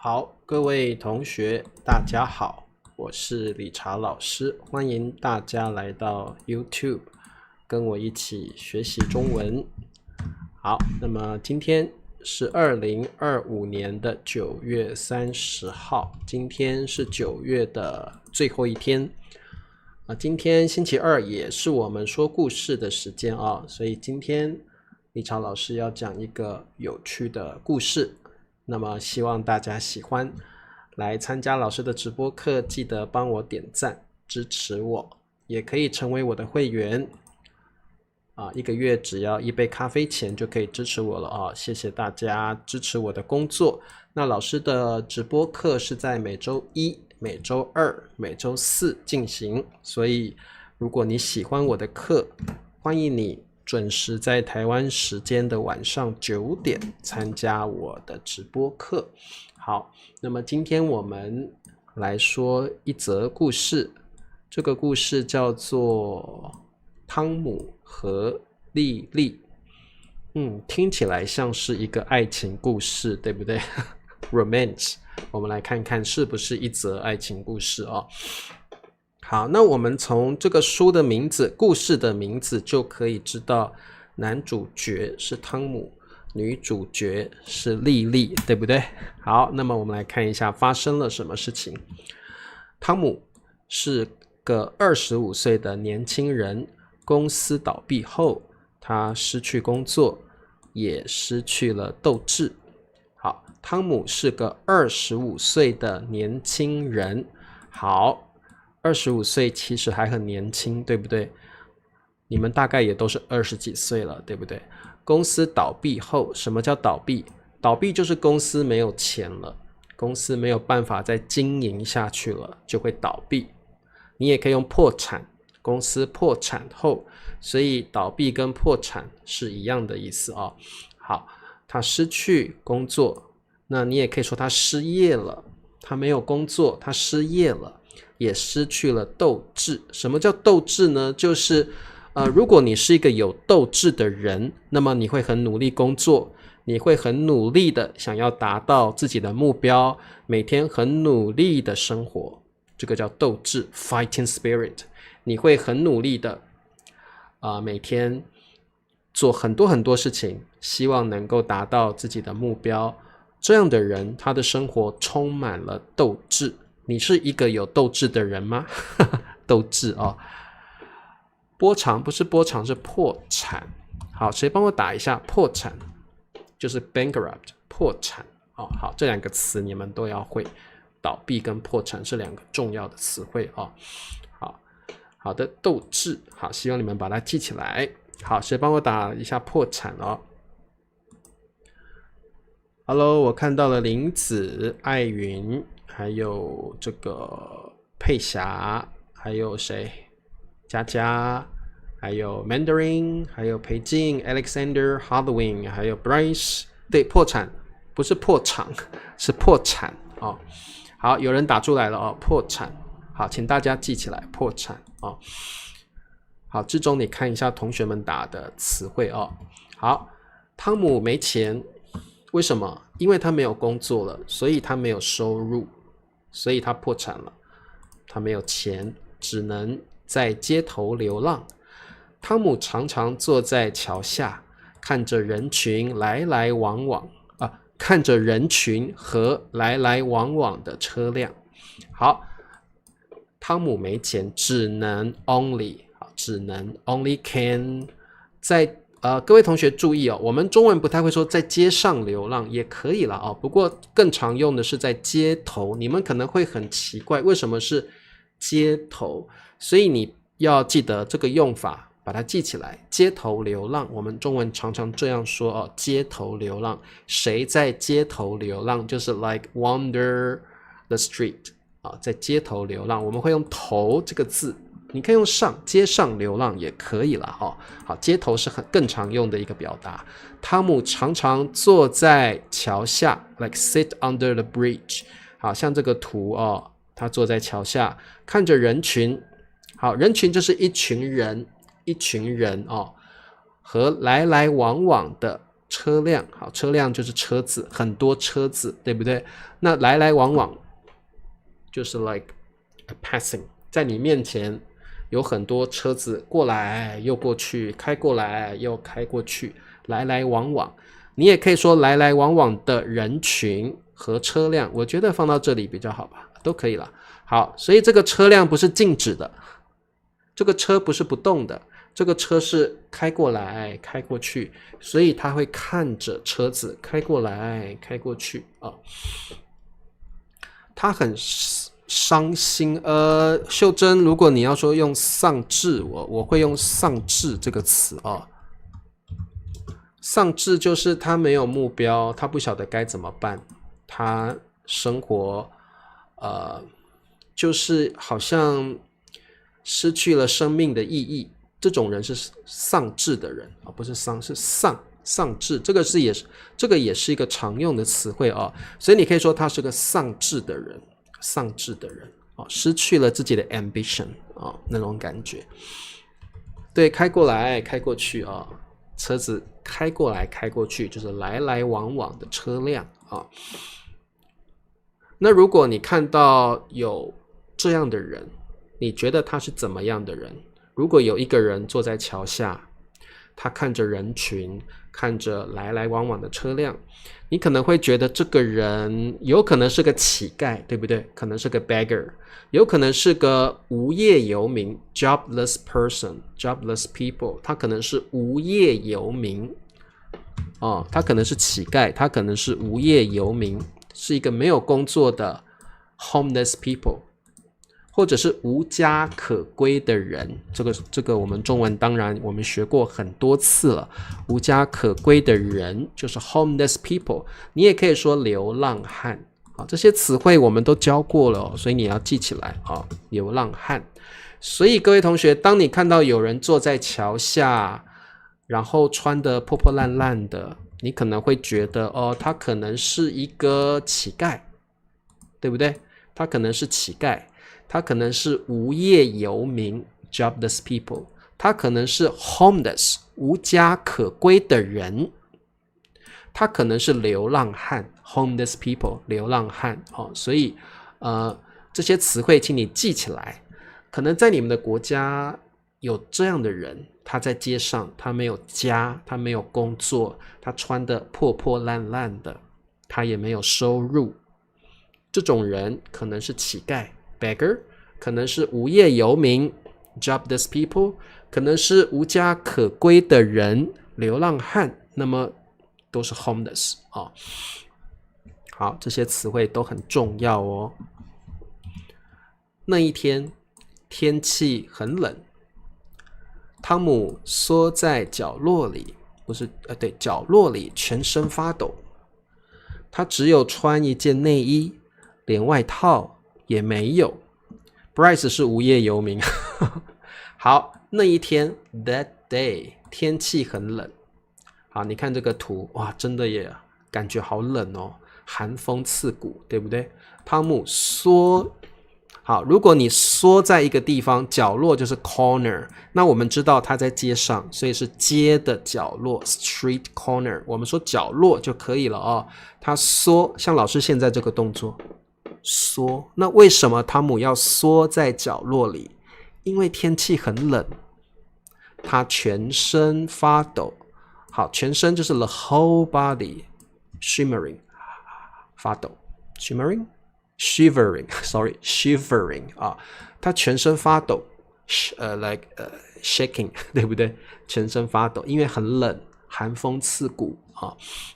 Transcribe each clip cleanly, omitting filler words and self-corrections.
好，各位同学，大家好，我是理查老师，欢迎大家来到 YouTube， 跟我一起学习中文。好，那么今天是2025年的9月30号，今天是9月的最后一天。今天星期二也是我们说故事的时间啊，所以今天理查老师要讲一个有趣的故事。那么希望大家喜欢，来参加老师的直播课，记得帮我点赞支持我，也可以成为我的会员1个月只要1杯咖啡钱就可以支持我了啊！谢谢大家支持我的工作。那老师的直播课是在每周一、每周二、每周四进行，所以如果你喜欢我的课，欢迎你准时在台湾时间的晚上9点参加我的直播课。好，那么今天我们来说一则故事，这个故事叫做汤姆和莉莉。听起来像是一个爱情故事，对不对？Romance， 我们来看看是不是一则爱情故事哦。好，那我们从这个书的名字、故事的名字就可以知道，男主角是汤姆，女主角是莉莉，对不对？好，那么我们来看一下发生了什么事情。汤姆是个25岁的年轻人，公司倒闭后，他失去工作，也失去了斗志。好，汤姆是个25岁的年轻人。好，25岁其实还很年轻，对不对？你们大概也都是20几岁了，对不对？公司倒闭后，什么叫倒闭？倒闭就是公司没有钱了，公司没有办法再经营下去了，就会倒闭。你也可以用破产，公司破产后，所以倒闭跟破产是一样的意思哦。好，他失去工作，那你也可以说他失业了，他没有工作，他失业了。也失去了斗志。什么叫斗志呢？就是如果你是一个有斗志的人，那么你会很努力工作，你会很努力的想要达到自己的目标，每天很努力的生活，这个叫斗志 fighting spirit。 你会很努力的每天做很多很多事情，希望能够达到自己的目标。这样的人，他的生活充满了斗志。你是一个有斗志的人吗？斗志哦，波长不是波长，是破产。好，谁帮我打一下破产？就是 bankrupt， 破产。好，这两个词你们都要会，倒闭跟破产是两个重要的词汇哦。好的，斗志，好，希望你们把它记起来。好，谁帮我打一下破产哦？Hello， 我看到了林子、艾云。还有这个佩霞，还有谁？佳佳，还有 Mandarin， 还有裴静 Alexander Halloween， 还有 Bryce。 对，破产不是破产，是破产哦。好，有人打出来了哦，破产。好，请大家记起来，破产哦。好，志忠你看一下同学们打的词汇哦。好，汤姆没钱，为什么？因为他没有工作了，所以他没有收入，所以他破产了。他没有钱，只能在街头流浪。汤姆常常坐在桥下，看着人群来来往往看着人群和来来往往的车辆。好，汤姆没钱，只能 only can 在各位同学注意哦，我们中文不太会说在街上流浪，也可以啦不过更常用的是在街头。你们可能会很奇怪，为什么是街头？所以你要记得这个用法，把它记起来。街头流浪，我们中文常常这样说街头流浪。谁在街头流浪？就是 like wander the street 在街头流浪，我们会用头这个字。你可以用上，街上流浪也可以了好，街头是更常用的一个表达。汤姆常常坐在桥下 like sit under the bridge。 好，像这个图他坐在桥下看着人群。好，人群就是一群人和来来往往的车辆，好，车辆就是车子，很多车子，对不对？那来来往往就是 like a passing， 在你面前有很多车子过来又过去，开过来又开过去，来来往往。你也可以说来来往往的人群和车辆，我觉得放到这里比较好吧，都可以了。好，所以这个车辆不是静止的，这个车不是不动的，这个车是开过来开过去，所以他会看着车子开过来开过去啊。他很伤心。秀珍，如果你要说用丧志，我会用丧志这个词啊。丧志就是他没有目标，他不晓得该怎么办，他生活就是好像失去了生命的意义。这种人是丧志的人啊，不是丧，是丧志。这个也是一个常用的词汇啊，所以你可以说他是个丧志的人，丧志的人啊，失去了自己的 ambition 啊，那种感觉。对，开过来开过去啊，车子开过来开过去，就是来来往往的车辆啊。那如果你看到有这样的人，你觉得他是怎么样的人？如果有一个人坐在桥下，他看着人群，看着来来往往的车辆，你可能会觉得这个人有可能是个乞丐，对不对？可能是个 beggar， 有可能是个无业游民 jobless person， jobless people， 他可能是无业游民他可能是乞丐，他可能是无业游民，是一个没有工作的 homeless people， 或者是无家可归的人。这个我们中文当然我们学过很多次了，无家可归的人就是 homeless people， 你也可以说流浪汉这些词汇我们都教过了所以你要记起来流浪汉。所以各位同学，当你看到有人坐在桥下，然后穿得破破烂烂的，你可能会觉得他可能是一个乞丐，对不对？他可能是乞丐，他可能是无业游民 jobless people， 他可能是 homeless 无家可归的人，他可能是流浪汉 homeless people 流浪汉所以这些词汇请你记起来。可能在你们的国家有这样的人，他在街上，他没有家，他没有工作，他穿得破破烂烂的，他也没有收入。这种人可能是乞丐 beggar， 可能是无业游民 jobless people， 可能是无家可归的人流浪汉，那么都是 homeless 好，这些词汇都很重要哦。那一天天气很冷，汤姆缩在角落里，角落里全身发抖。他只有穿一件内衣，连外套也没有。Bryce 是无业游民。好，那一天 that day 天气很冷。好，你看这个图，哇，真的也感觉好冷哦，寒风刺骨，对不对？汤姆缩。好，如果你缩在一个地方，角落就是 corner， 那我们知道它在街上，所以是街的角落 street corner， 我们说角落就可以了它缩，像老师现在这个动作缩。那为什么汤姆要缩在角落里？因为天气很冷，他全身发抖。好，全身就是 the whole body shimmering 发抖 shivering他全身发抖shaking 对不对？全身发抖，因为很冷，寒风刺骨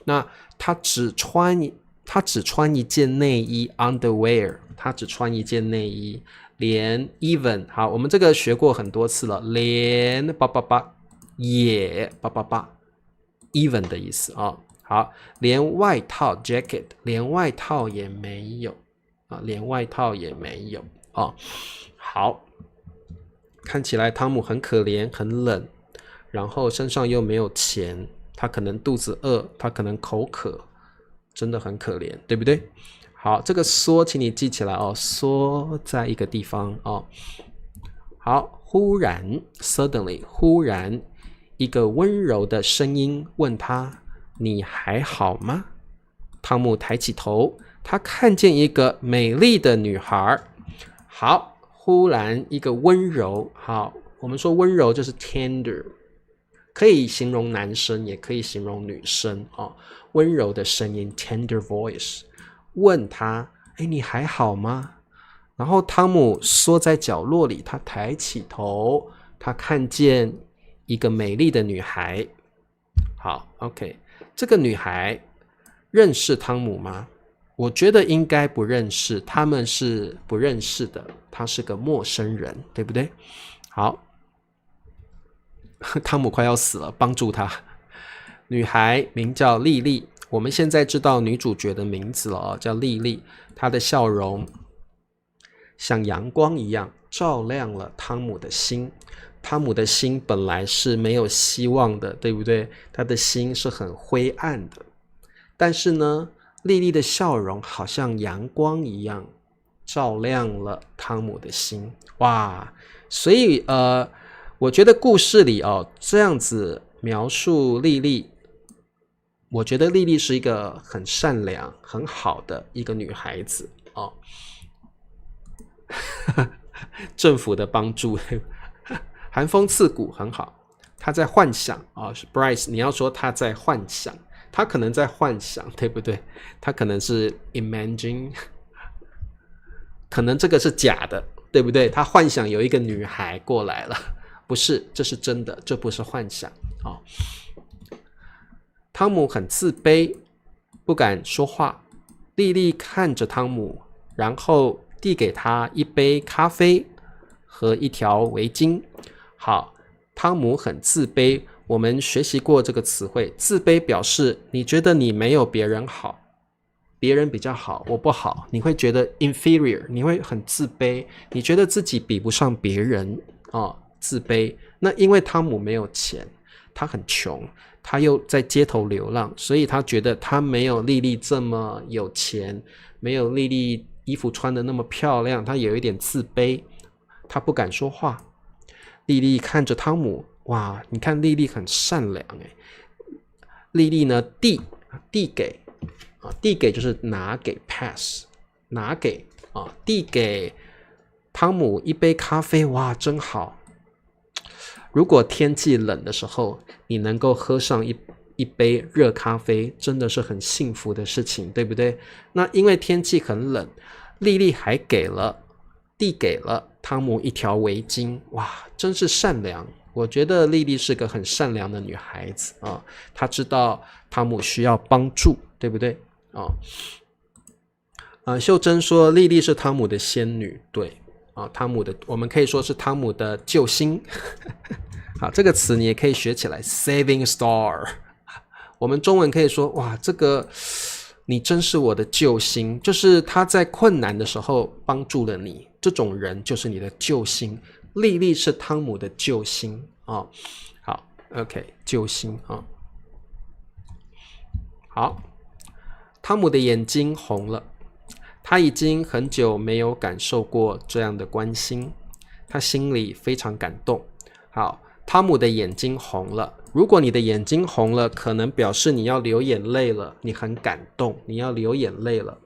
那他只穿一件内衣 underwear， 他只穿一件内衣，连 even 好，我们这个学过很多次了，连也even 的意思好，连外套 jacket 连外套也没有连外套也没有好，看起来汤姆很可怜，很冷，然后身上又没有钱，他可能肚子饿，他可能口渴，真的很可怜，对不对？好，这个缩请你记起来缩在一个地方好，忽然 suddenly 忽然一个温柔的声音问他你还好吗？汤姆抬起头，他看见一个美丽的女孩。好，忽然一个温柔，好，我们说温柔就是 tender， 可以形容男生，也可以形容女生哦。温柔的声音 tender voice， 问他，你还好吗？然后汤姆缩在角落里，他抬起头，他看见一个美丽的女孩。好 ，OK， 这个女孩认识汤姆吗？我觉得应该不认识，他们是不认识的，他是个陌生人，对不对？好，汤姆快要死了，帮助他。女孩名叫莉莉，我们现在知道女主角的名字了，叫莉莉。她的笑容像阳光一样照亮了汤姆的心。汤姆的心本来是没有希望的，对不对？他的心是很灰暗的。但是呢，莉莉的笑容好像阳光一样照亮了汤姆的心。哇，所以我觉得故事里这样子描述莉莉，我觉得莉莉是一个很善良很好的一个女孩子哦。政府的帮助寒风刺骨，很好。她在幻想Bryce 你要说她在幻想，她可能在幻想，对不对？她可能是 imagine， 可能这个是假的，对不对？她幻想有一个女孩过来了，不是，这是真的，这不是幻想汤姆很自卑，不敢说话。莉莉看着汤姆，然后递给他一杯咖啡和一条围巾。好，汤姆很自卑，我们学习过这个词汇，自卑表示你觉得你没有别人好，别人比较好，我不好，你会觉得 inferior， 你会很自卑，你觉得自己比不上别人自卑。那因为汤姆没有钱，他很穷，他又在街头流浪，所以他觉得他没有莉莉这么有钱，没有莉莉衣服穿得那么漂亮，他有一点自卑，他不敢说话。莉莉看着汤姆，哇，你看莉莉很善良莉莉呢递给就是拿给 pass， 拿给递给汤姆一杯咖啡，哇，真好。如果天气冷的时候，你能够喝上一杯热咖啡，真的是很幸福的事情，对不对？那因为天气很冷，莉莉还递给了汤姆一条围巾，哇，真是善良。我觉得莉莉是个很善良的女孩子她知道汤姆需要帮助，对不对秀珍说莉莉是汤姆的仙女，对汤姆的，我们可以说是汤姆的救星。好，这个词你也可以学起来 ，saving star。我们中文可以说，哇，这个你真是我的救星，就是他在困难的时候帮助了你，这种人就是你的救星。莉莉是汤姆的救星好 ，OK， 救星好，汤姆的眼睛红了，他已经很久没有感受过这样的关心，他心里非常感动。好，汤姆的眼睛红了。如果你的眼睛红了，可能表示你要流眼泪了，你很感动，你要流眼泪了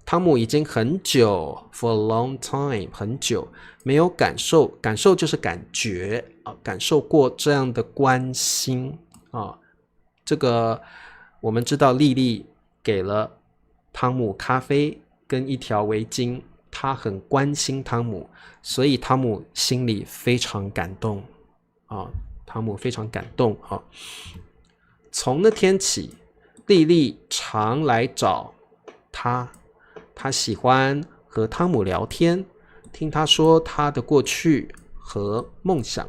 汤姆已经很久 for a long time 很久没有感受就是感觉感受过这样的关心这个我们知道莉莉给了汤姆咖啡跟一条围巾，他很关心汤姆，所以汤姆心里非常感动汤姆非常感动从那天起，莉莉常来找他，他喜欢和汤姆聊天，听他说他的过去和梦想。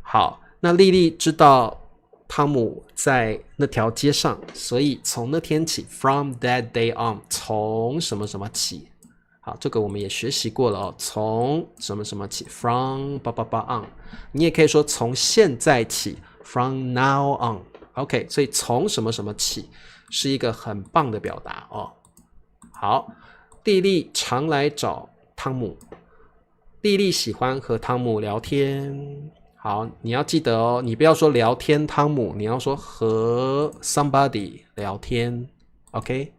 好，那莉莉知道汤姆在那条街上，所以从那天起 from that day on， 从什么什么起。好，这个我们也学习过了从什么什么起 from on， 你也可以说从现在起 from now on。 OK， 所以从什么什么起是一个很棒的表达好，莉莉常来找汤姆，莉莉喜欢和汤姆聊天。好，你要记得哦，你不要说聊天汤姆，你要说和 somebody 聊天 ，OK？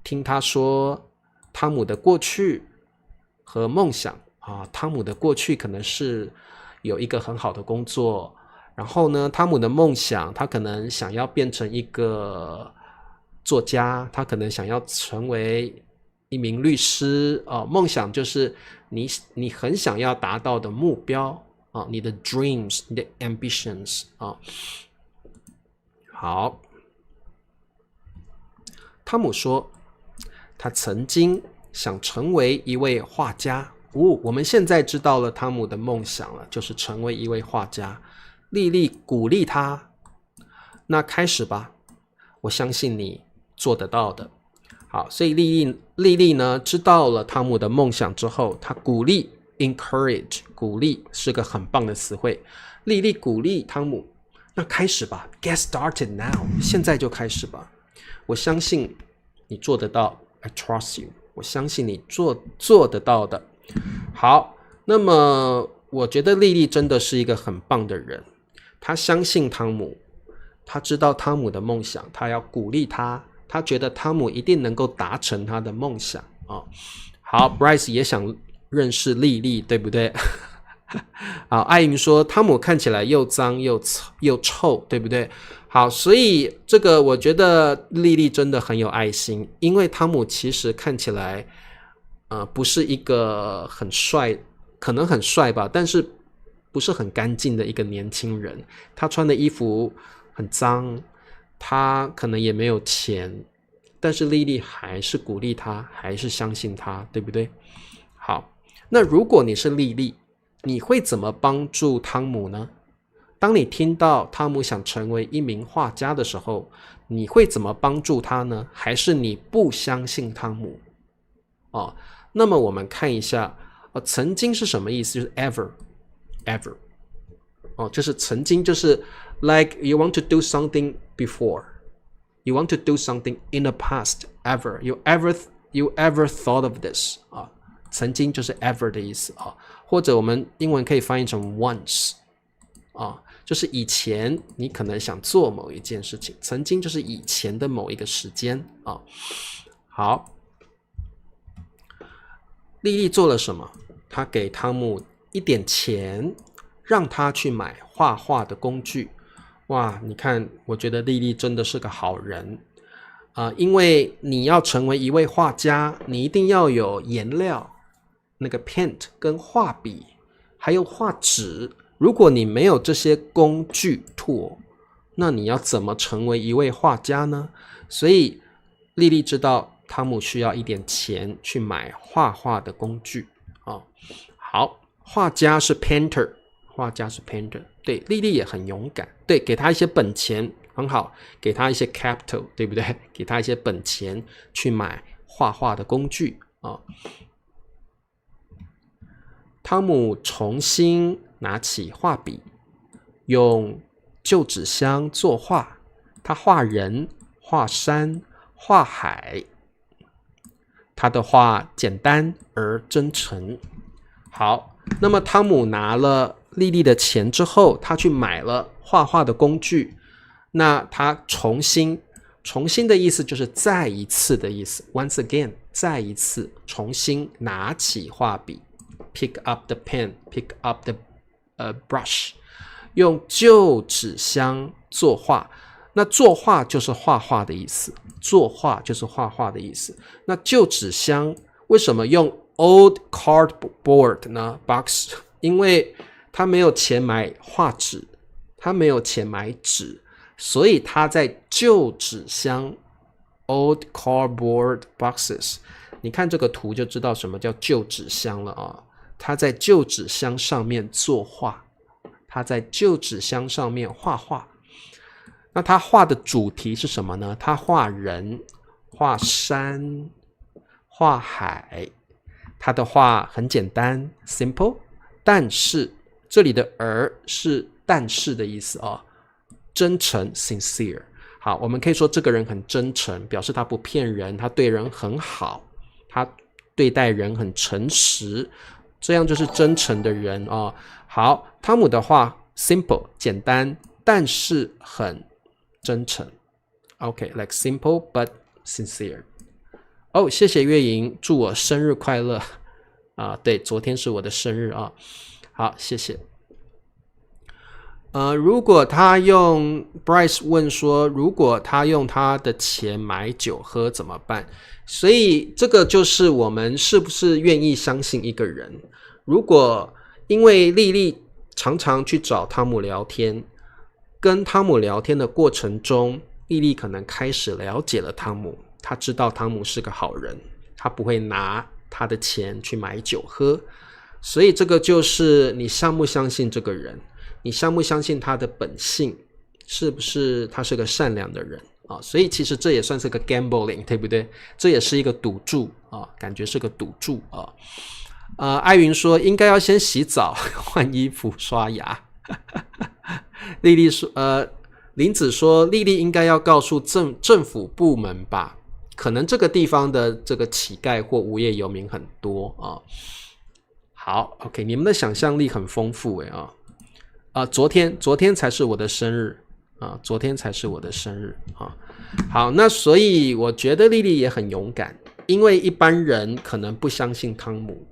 听他说汤姆的过去和梦想啊，汤姆的过去可能是有一个很好的工作，然后呢，汤姆的梦想，他可能想要变成一个作家，他可能想要成为一名律师啊，梦想就是你很想要达到的目标啊，你的 dreams， 你的 ambitions 啊。好，汤姆说，他曾经想成为一位画家。我们现在知道了汤姆的梦想了，就是成为一位画家。莉莉鼓励他，那开始吧，我相信你做得到的。好，所以莉莉呢知道了汤姆的梦想之后，她鼓励 encourage， 鼓励是个很棒的词汇。莉莉鼓励汤姆，那开始吧 ，get started now， 现在就开始吧。我相信你做得到 ，I trust you， 我相信你做得到的。好，那么我觉得莉莉真的是一个很棒的人，她相信汤姆，她知道汤姆的梦想，她要鼓励他，她觉得汤姆一定能够达成他的梦想啊。好 ，Bryce 也想认识莉莉，对不对？好，艾云说汤姆看起来又脏又臭，对不对？好，所以这个我觉得莉莉真的很有爱心，因为汤姆其实看起来不是一个很帅，可能很帅吧，但是不是很干净的一个年轻人。他穿的衣服很脏，他可能也没有钱，但是莉莉还是鼓励他，还是相信他，对不对？好，那如果你是莉莉，你会怎么帮助汤姆呢？当你听到汤姆想成为一名画家的时候，你会怎么帮助他呢？还是你不相信汤姆？哦，那么我们看一下，曾经是什么意思？就是 ever。哦，就是曾经，就是 like you want to do something before, you want to do something in the past, ever, you ever thought of this 啊，曾经就是 ever 的意思啊，或者我们英文可以翻译成 once 啊，就是以前你可能想做某一件事情，曾经就是以前的某一个时间啊。好，莉莉做了什么？她给汤姆一点钱，让他去买画画的工具。哇，你看，我觉得莉莉真的是个好人因为你要成为一位画家，你一定要有颜料，那个 paint 跟画笔，还有画纸。如果你没有这些工具 tool， 那你要怎么成为一位画家呢？所以莉莉知道汤姆需要一点钱去买画画的工具好，画家是 painter， 画家是 painter。对，莉莉也很勇敢。对，给他一些本钱很好，给他一些 capital， 对不对？给他一些本钱去买画画的工具汤姆重新拿起画笔，用旧纸箱作画。他画人、画山、画海。他的画简单而真诚。好，那么汤姆拿了莉莉的钱之后，他去买了画画的工具。那他重新的意思就是再一次的意思 ，once again， 再一次，重新拿起画笔 ，pick up the pen， pick up the brush， 用旧纸箱作画。那作画就是画画的意思，作画就是画画的意思。那旧纸箱为什么用 old cardboard 呢 ？box， 因为他没有钱买画纸，他没有钱买纸，所以他在旧纸箱 old cardboard boxes。你看这个图就知道什么叫旧纸箱了啊！他在旧纸箱上面作画，他在旧纸箱上面画画。那他画的主题是什么呢？他画人、画山、画海。他的画很简单 simple， 但是这里的而是但是的意思真诚 sincere。 好，我们可以说这个人很真诚，表示他不骗人，他对人很好，他对待人很诚实，这样就是真诚的人好，汤姆的画 simple 简单，但是很真诚。OK，like simple but sincere。谢谢月莹，祝我生日快乐对，昨天是我的生日啊。好，谢谢。如果他用 Bryce 问说，如果他用他的钱买酒喝怎么办？所以这个就是我们是不是愿意相信一个人。如果因为莉莉常常去找汤姆聊天，跟汤姆聊天的过程中，莉莉可能开始了解了汤姆，她知道汤姆是个好人，她不会拿他的钱去买酒喝。所以这个就是你相不相信这个人，你相不相信他的本性，是不是他是个善良的人所以其实这也算是个 gambling， 对不对？这也是一个赌注感觉是个赌注艾云说应该要先洗澡换衣服刷牙莉莉说林子说莉莉应该要告诉政府部门吧，可能这个地方的这个乞丐或无业游民很多好 OK， 你们的想象力很丰富昨天才是我的生日昨天才是我的生日好，那所以我觉得莉莉也很勇敢，因为一般人可能不相信汤姆，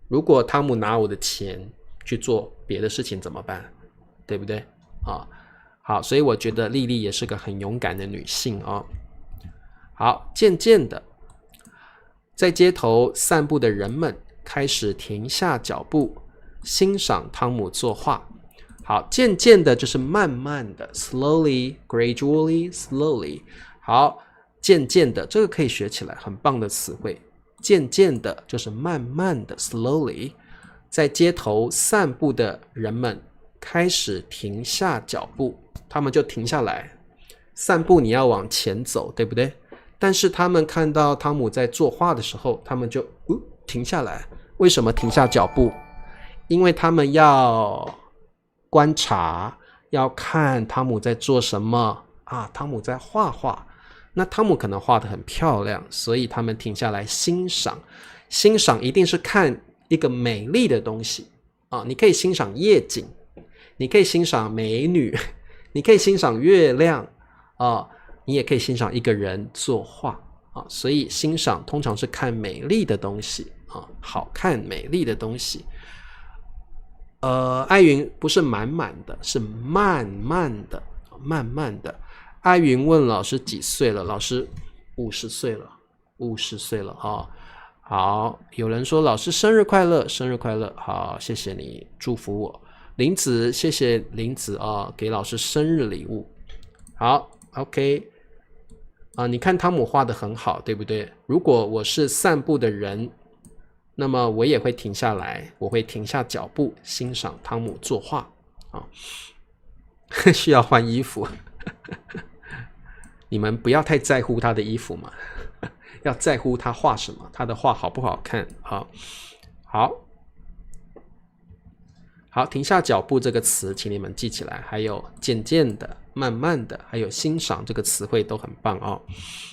如果汤姆拿我的钱去做别的事情怎么办，对不对好，所以我觉得莉莉也是个很勇敢的女性好，渐渐的在街头散步的人们开始停下脚步欣赏汤姆作画。好，渐渐的就是慢慢的 slowly gradually slowly。 好，渐渐的这个可以学起来，很棒的词汇。渐渐的就是慢慢的 slowly， 在街头散步的人们开始停下脚步，他们就停下来。散步你要往前走，对不对？但是他们看到汤姆在作画的时候，他们就停下来。为什么停下脚步？因为他们要观察，要看汤姆在做什么汤姆在画画，那汤姆可能画得很漂亮，所以他们停下来欣赏。欣赏一定是看一个美丽的东西你可以欣赏夜景，你可以欣赏美女，你可以欣赏月亮你也可以欣赏一个人作画所以欣赏通常是看美丽的东西好看美丽的东西。艾云不是满满的，是慢慢的慢慢的。艾云问老师几岁了？老师50岁了，50岁了好，有人说老师生日快乐，生日快乐。好，谢谢你祝福我。林子，谢谢林子给老师生日礼物。好 OK 你看汤姆画得很好，对不对？如果我是散步的人，那么我也会停下来，我会停下脚步欣赏汤姆作画需要换衣服你们不要太在乎他的衣服嘛要在乎他画什么，他的画好不好看好，停下脚步这个词请你们记起来，还有渐渐的慢慢的，还有欣赏这个词汇都很棒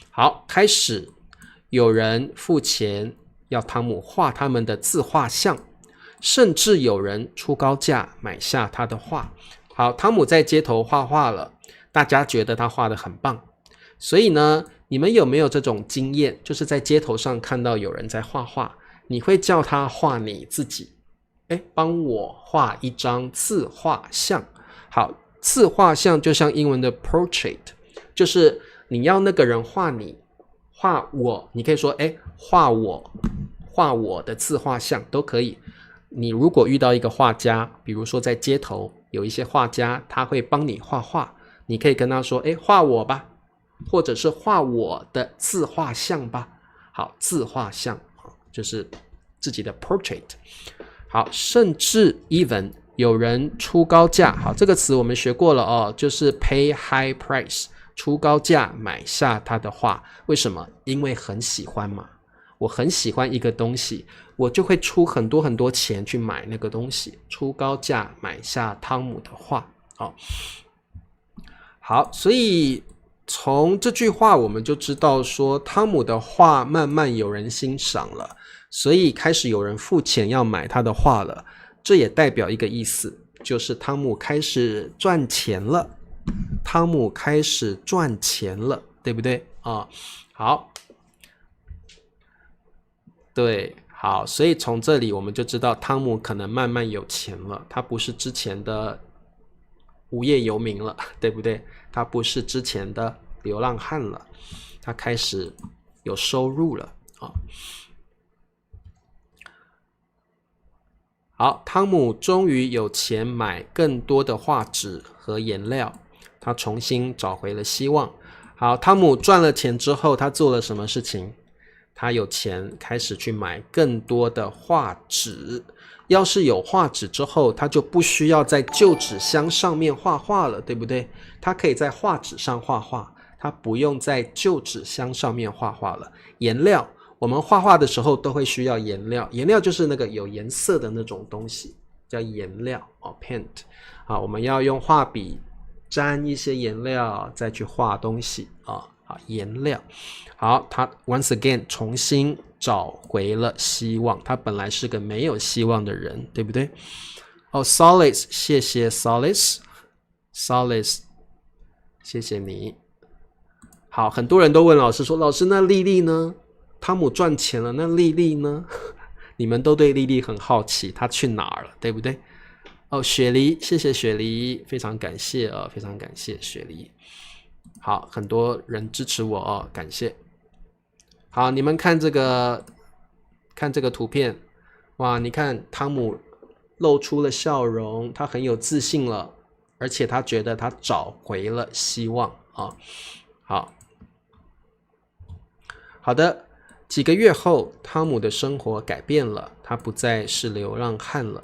好，开始有人付钱要汤姆画他们的自画像，甚至有人出高价买下他的画。好，汤姆在街头画画了，大家觉得他画得很棒。所以呢，你们有没有这种经验，就是在街头上看到有人在画画，你会叫他画你自己，帮我画一张自画像。好，自画像就像英文的 portrait， 就是你要那个人画你画我，你可以说画我的自画像都可以。你如果遇到一个画家，比如说在街头有一些画家，他会帮你画画，你可以跟他说画我吧，或者是画我的自画像吧。好，自画像就是自己的 portrait。 好，甚至 even 有人出高价。好，这个词我们学过了就是 pay high price，出高价买下他的画。为什么？因为很喜欢嘛，我很喜欢一个东西，我就会出很多很多钱去买那个东西，出高价买下汤姆的画好，所以从这句话我们就知道说，汤姆的画慢慢有人欣赏了，所以开始有人付钱要买他的画了。这也代表一个意思，就是汤姆开始赚钱了，汤姆开始赚钱了，对不对啊？好，对，好，所以从这里我们就知道汤姆可能慢慢有钱了，他不是之前的无业游民了，对不对？他不是之前的流浪汉了，他开始有收入了啊。好，汤姆终于有钱买更多的画纸和颜料，他重新找回了希望。好，汤姆赚了钱之后，他做了什么事情？他有钱开始去买更多的画纸。要是有画纸之后，他就不需要在旧纸箱上面画画了，对不对？他可以在画纸上画画，他不用在旧纸箱上面画画了。颜料，我们画画的时候都会需要颜料，颜料就是那个有颜色的那种东西，叫颜料paint。我们要用画笔沾一些颜料再去画东西颜料。好，他 once again 重新找回了希望，他本来是个没有希望的人，对不对？Solace， 谢谢 Solace， 谢谢你。好，很多人都问老师说，老师那莉莉呢？汤姆赚钱了，那莉莉呢？你们都对莉莉很好奇，她去哪儿了，对不对？雪梨，谢谢雪梨，非常感谢非常感谢雪梨。好，很多人支持我感谢。好，你们看这个图片，哇，你看汤姆露出了笑容，他很有自信了，而且他觉得他找回了希望好的，几个月后，汤姆的生活改变了，他不再是流浪汉了。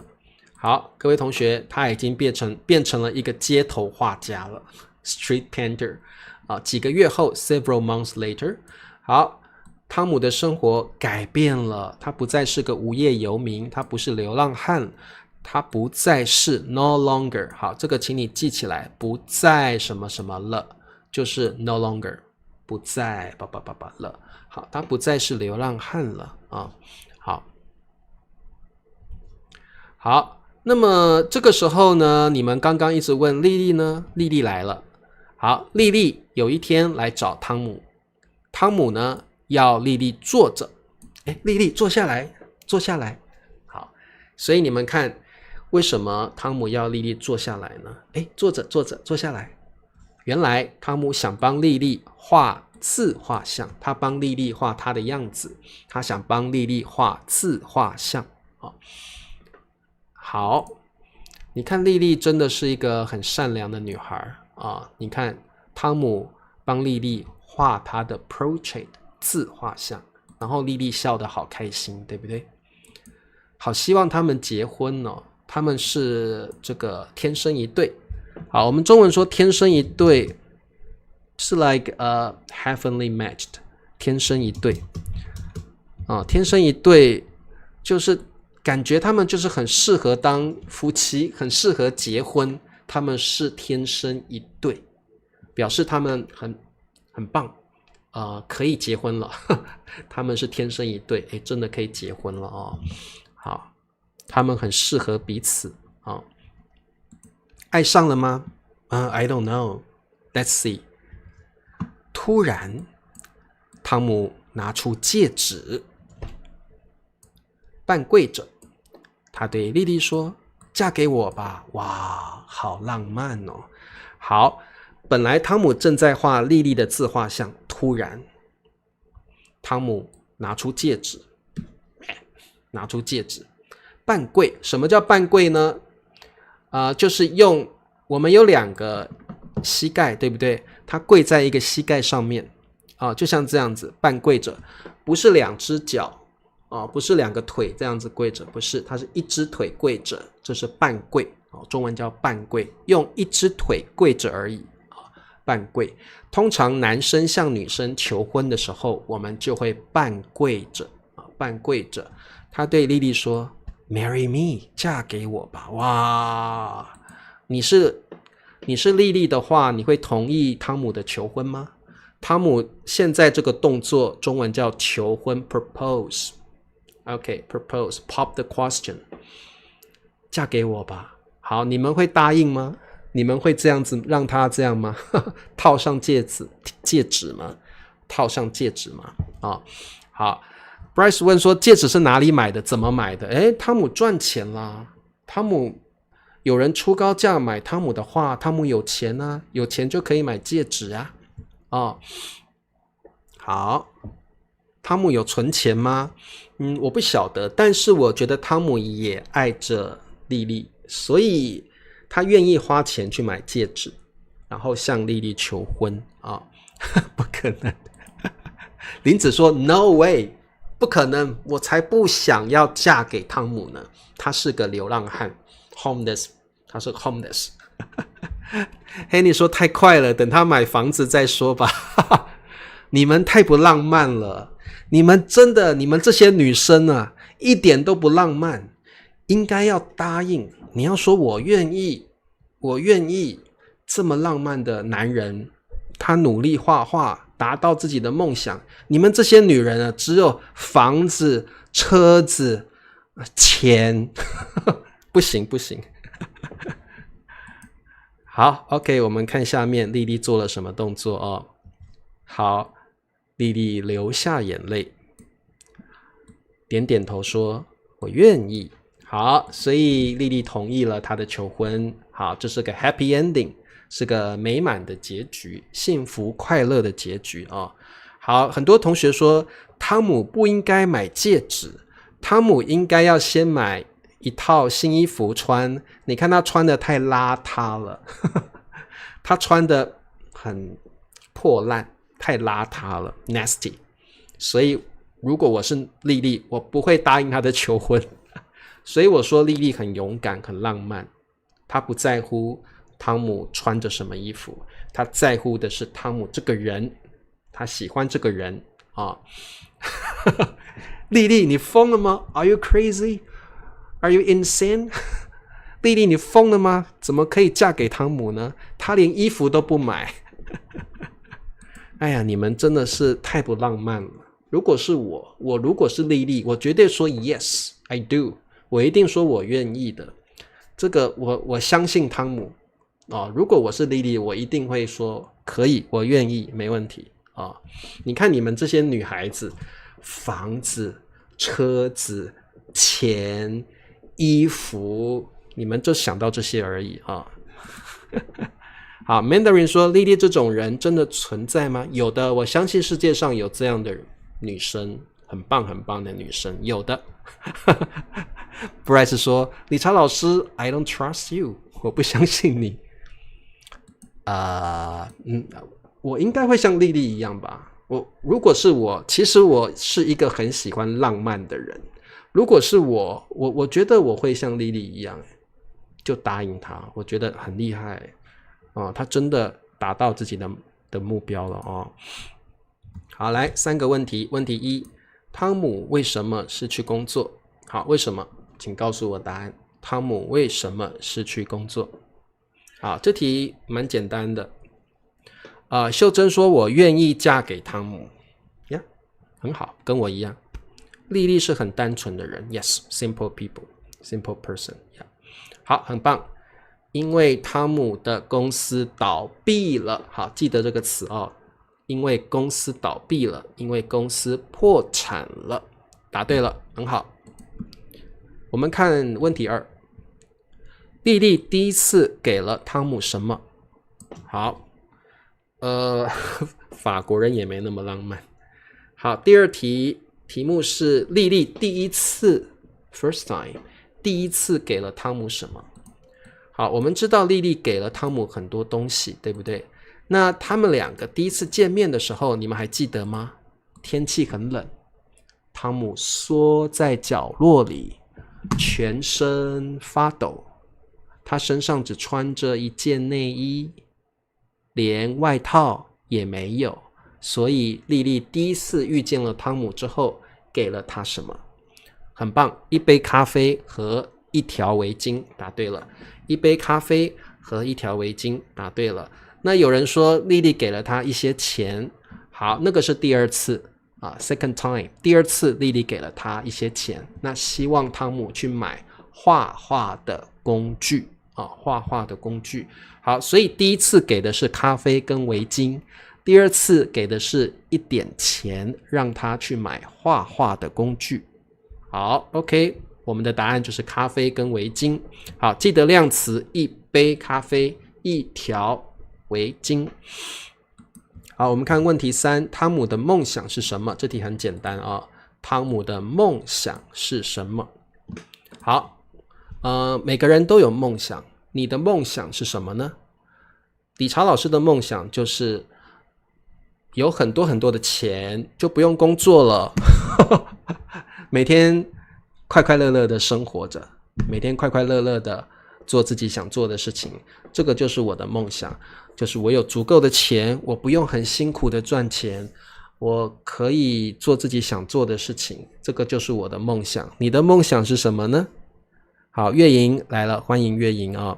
好，各位同学，他已经变成了一个街头画家了 ，street painter。几个月后 ，several months later， 好，汤姆的生活改变了，他不再是个无业游民，他不是流浪汉，他不再是 no longer。好，这个请你记起来，不再什么什么了，就是 no longer， 不再了。好，他不再是流浪汉了好，那么这个时候呢，你们刚刚一直问莉莉呢，莉莉来了。好，莉莉有一天来找汤姆，汤姆呢要莉莉坐着，莉莉坐下来。好，所以你们看，为什么汤姆要莉莉坐下来呢？坐下来。原来汤姆想帮莉莉画自画像，他帮莉莉画她的样子，他想帮莉莉画自画像好，你看莉莉真的是一个很善良的女孩你看汤姆帮莉莉画她的 portrait 自画像，然后莉莉笑得好开心，对不对？好希望他们结婚他们是这个天生一对。好，我们中文说天生一对是 like heavenly matched， 天生一对天生一对就是感觉他们就是很适合当夫妻，很适合结婚，他们是天生一对，表示他们很棒可以结婚了他们是天生一对真的可以结婚了好，他们很适合彼此爱上了吗？I don't know. Let's see. 突然，汤姆拿出戒指，半跪着，他对莉莉说：“嫁给我吧！”哇，好浪漫哦！好，本来汤姆正在画莉莉的自画像，突然，汤姆拿出戒指，半跪。什么叫半跪呢？就是我们有两个膝盖，对不对？他跪在一个膝盖上面就像这样子半跪着，不是两只脚不是两个腿这样子跪着，不是，他是一只腿跪着，这是半跪中文叫半跪，用一只腿跪着而已半跪。通常男生向女生求婚的时候，我们就会半跪着他对莉莉说 Marry me， 嫁给我吧。哇，你是莉莉的话，你会同意汤姆的求婚吗？汤姆现在这个动作中文叫求婚 propose。 OK， propose， pop the question， 嫁给我吧。好，你们会答应吗？你们会这样子让他这样吗？套上戒指吗？套上戒指吗？好 ，Bryce 问说戒指是哪里买的？怎么买的？诶，汤姆赚钱啦，汤姆有人出高价买汤姆的话，汤姆有钱啊，有钱就可以买戒指啊。好，汤姆有存钱吗？我不晓得，但是我觉得汤姆也爱着莉莉，所以他愿意花钱去买戒指，然后向莉莉求婚啊。不可能。林子说 No way， 不可能，我才不想要嫁给汤姆呢，他是个流浪汉 homeless， 他是 homeless。 Henny 说太快了，等他买房子再说吧。你们太不浪漫了，你们真的，你们这些女生啊，一点都不浪漫，应该要答应，你要说我愿意，我愿意。这么浪漫的男人，他努力画画，达到自己的梦想，你们这些女人啊，只有房子、车子、钱。不行不行。好 OK， 我们看下面莉莉做了什么动作哦。好，莉莉流下眼泪，点点头说我愿意。好，所以莉莉同意了他的求婚。好，这是个 happy ending， 是个美满的结局，幸福快乐的结局哦。好，很多同学说汤姆不应该买戒指，汤姆应该要先买一套新衣服穿，你看他穿的太邋遢了。他穿的很破烂，太邋遢了 nasty， 所以如果我是莉莉，我不会答应他的求婚。所以我说莉莉很勇敢，很浪漫，她不在乎汤姆穿着什么衣服，她在乎的是汤姆这个人，她喜欢这个人啊。莉莉，你疯了吗？ Are you crazy? Are you insane? 莉莉，你疯了吗？怎么可以嫁给汤姆呢？他连衣服都不买。哎呀，你们真的是太不浪漫了。如果是我如果是莉莉，我绝对说 Yes, I do， 我一定说我愿意的。这个我相信汤姆如果我是莉莉，我一定会说可以，我愿意，没问题你看你们这些女孩子，房子、车子、钱、衣服，你们就想到这些而已啊。好 Mandarin 说莉莉这种人真的存在吗？有的，我相信世界上有这样的女生，很棒很棒的女生，有的。Bryce 说理查老师 I don't trust you， 我不相信你。我应该会像莉莉一样吧。如果是我，其实我是一个很喜欢浪漫的人，如果是我觉得我会像莉莉一样，就答应他，我觉得很厉害他真的达到自己的目标了好，来3个问题。问题1，汤姆为什么失去工作？好，为什么？请告诉我答案。汤姆为什么失去工作？好，这题蛮简单的。秀珍说我愿意嫁给汤姆呀，很好，跟我一样。莉莉是很单纯的人 Yes, simple people, simple person好，很棒。因为汤姆的公司倒闭了，好，记得这个词因为公司倒闭了，因为公司破产了，答对了，很好。我们看问题2，莉莉第一次给了汤姆什么？好，法国人也没那么浪漫。好，第2题，题目是莉莉第一次 first time 第一次给了汤姆什么？好，我们知道莉莉给了汤姆很多东西，对不对？那他们2个第一次见面的时候，你们还记得吗？天气很冷，汤姆缩在角落里，全身发抖，他身上只穿着一件内衣，连外套也没有。所以莉莉第一次遇见了汤姆之后，给了他什么？很棒，一杯咖啡和一条围巾，答对了。一杯咖啡和一条围巾，答对了。那有人说莉莉给了他一些钱，好，那个是第2次second time， 第2次莉莉给了他一些钱，那希望汤姆去买画画的工具画画的工具。好，所以第一次给的是咖啡跟围巾，第二次给的是一点钱，让他去买画画的工具。好 ，OK， 我们的答案就是咖啡跟围巾。好，记得量词：一杯咖啡，一条围巾。好，我们看问题3，汤姆的梦想是什么？这题很简单啊，汤姆的梦想是什么？好，每个人都有梦想，你的梦想是什么呢？理查老师的梦想就是有很多很多的钱，就不用工作了，每天快快乐乐的生活着，每天快快乐乐的做自己想做的事情，这个就是我的梦想，就是我有足够的钱，我不用很辛苦的赚钱，我可以做自己想做的事情，这个就是我的梦想。你的梦想是什么呢？好，月莹来了，欢迎月莹啊！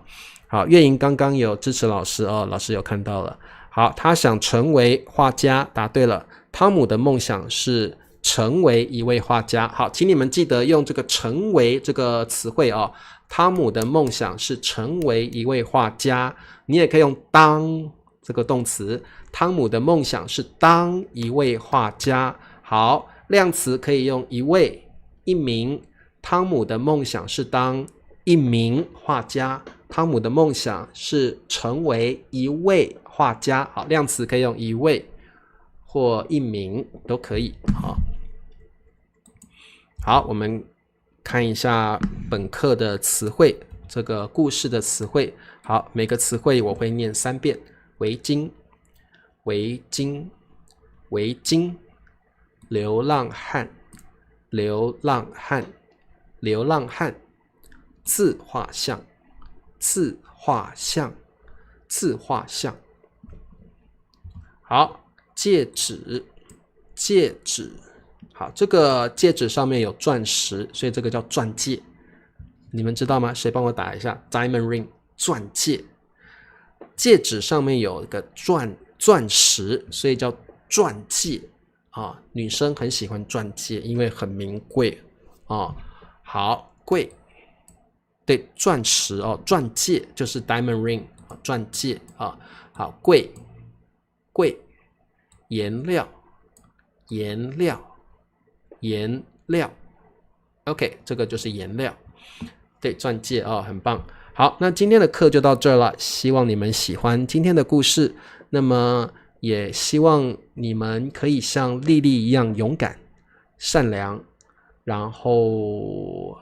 好，月莹刚刚有支持老师哦，老师有看到了。好，他想成为画家，答对了。汤姆的梦想是成为一位画家。好，请你们记得用这个成为这个词汇哦。汤姆的梦想是成为一位画家，你也可以用当这个动词。汤姆的梦想是当一位画家。好，量词可以用一位、一名。汤姆的梦想是当一名画家，汤姆的梦想是成为一位画家。好，量词可以用一位或一名都可以。好，我们看一下本课的词汇，这个故事的词汇。好，每个词汇我会念3遍：围巾、围巾、围巾；流浪汉、流浪汉、流浪汉；自画像、自画像、自画像。好，戒指、戒指。好，这个戒指上面有钻石，所以这个叫钻戒。你们知道吗？谁帮我打一下 Diamond ring， 钻戒。戒指上面有一个钻石，所以叫钻戒啊。女生很喜欢钻戒，因为很名贵啊。好，贵，对，钻石哦，钻戒就是 diamond ring 啊，钻戒啊。好，贵，贵，颜料，颜料，颜料。OK， 这个就是颜料。对，钻戒哦，很棒。好，那今天的课就到这儿了，希望你们喜欢今天的故事。那么也希望你们可以像丽丽一样勇敢、善良，然后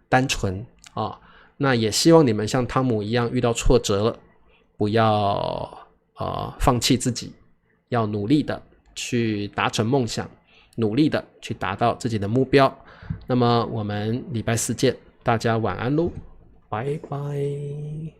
单纯啊。那也希望你们像汤姆一样，遇到挫折了，不要放弃自己，要努力的去达成梦想，努力的去达到自己的目标。那么我们礼拜4见，大家晚安喽，拜拜。